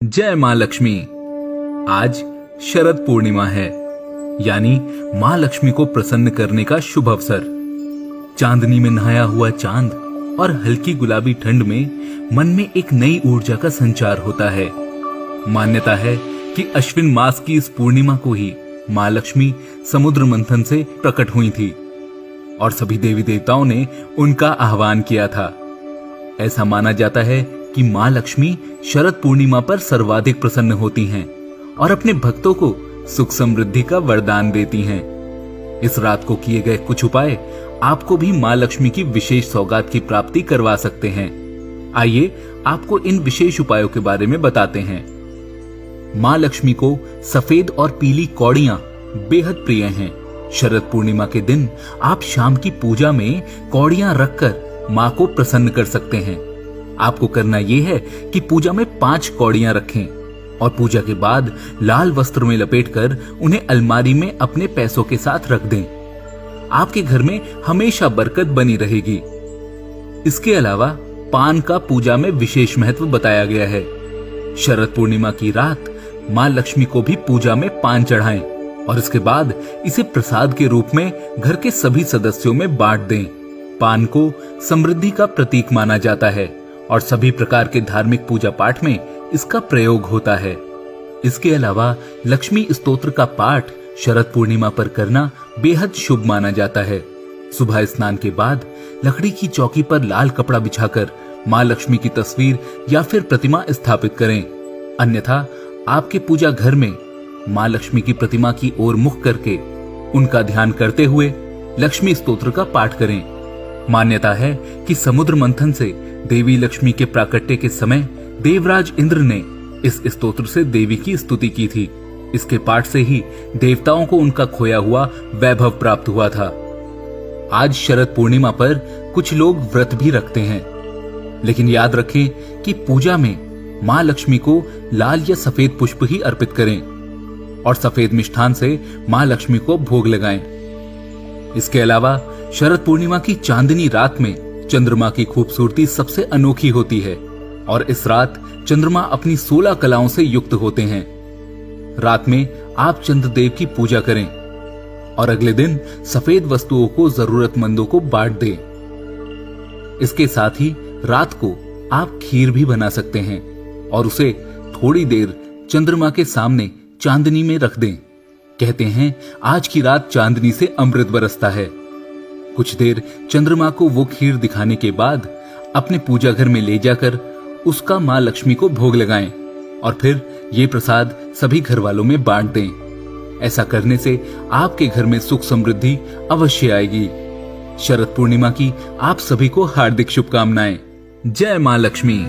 जय मां लक्ष्मी। आज शरद पूर्णिमा है, यानी मां लक्ष्मी को प्रसन्न करने का शुभ अवसर। चांदनी में नहाया हुआ चांद और हल्की गुलाबी ठंड में मन में एक नई ऊर्जा का संचार होता है। मान्यता है कि अश्विन मास की इस पूर्णिमा को ही मां लक्ष्मी समुद्र मंथन से प्रकट हुई थी और सभी देवी देवताओं ने उनका आह्वान किया था। ऐसा माना जाता है कि मां लक्ष्मी शरद पूर्णिमा पर सर्वाधिक प्रसन्न होती हैं और अपने भक्तों को सुख समृद्धि का वरदान देती हैं। इस रात को किए गए कुछ उपाय आपको भी मां लक्ष्मी की विशेष सौगात की प्राप्ति करवा सकते हैं। आइए आपको इन विशेष उपायों के बारे में बताते हैं। मां लक्ष्मी को सफेद और पीली कौड़ियां बेहद प्रिय हैं। शरद पूर्णिमा के दिन आप शाम की पूजा में कौड़ियां रखकर मां को प्रसन्न कर सकते हैं। आपको करना यह है कि पूजा में 5 कौड़ियां रखें और पूजा के बाद लाल वस्त्र में लपेटकर उन्हें अलमारी में अपने पैसों के साथ रख दें। आपके घर में हमेशा बरकत बनी रहेगी। इसके अलावा पान का पूजा में विशेष महत्व बताया गया है। शरद पूर्णिमा की रात मां लक्ष्मी को भी पूजा में पान चढ़ाएं और इसके बाद इसे प्रसाद के रूप में घर के सभी सदस्यों में बांट दें। पान को समृद्धि का प्रतीक माना जाता है और सभी प्रकार के धार्मिक पूजा पाठ में इसका प्रयोग होता है। इसके अलावा लक्ष्मी स्तोत्र का पाठ शरद पूर्णिमा पर करना बेहद शुभ माना जाता है। सुबह स्नान के बाद लकड़ी की चौकी पर लाल कपड़ा बिछाकर मां लक्ष्मी की तस्वीर या फिर प्रतिमा स्थापित करें। अन्यथा आपके पूजा घर में मां लक्ष्मी की प्रतिमा की ओर मुख करके उनका ध्यान करते हुए लक्ष्मी स्तोत्र का पाठ करें। मान्यता है कि समुद्र मंथन से देवी लक्ष्मी के प्राकट्य के समय देवराज इंद्र ने इस स्तोत्र से देवी की स्तुति की थी। इसके पाठ से ही देवताओं को उनका खोया हुआ वैभव प्राप्त हुआ था। आज शरद पूर्णिमा पर कुछ लोग व्रत भी रखते हैं, लेकिन याद रखें कि पूजा में मां लक्ष्मी को लाल या सफेद पुष्प ही अर्पित करें और सफेद मिष्ठान से मां लक्ष्मी को भोग लगाएं। इसके अलावा शरद पूर्णिमा की चांदनी रात में चंद्रमा की खूबसूरती सबसे अनोखी होती है और इस रात चंद्रमा अपनी 16 कलाओं से युक्त होते हैं। रात में आप चंद्रदेव की पूजा करें और अगले दिन सफेद वस्तुओं को जरूरतमंदों को बांट दें। इसके साथ ही रात को आप खीर भी बना सकते हैं और उसे थोड़ी देर चंद्रमा के सामने चांदनी में रख दें। कहते हैं आज की रात चांदनी से अमृत बरसता है। कुछ देर चंद्रमा को वो खीर दिखाने के बाद अपने पूजा घर में ले जाकर उसका मां लक्ष्मी को भोग लगाएं और फिर ये प्रसाद सभी घर वालों में बांट दें। ऐसा करने से आपके घर में सुख समृद्धि अवश्य आएगी। शरद पूर्णिमा की आप सभी को हार्दिक शुभकामनाएं। जय मां लक्ष्मी।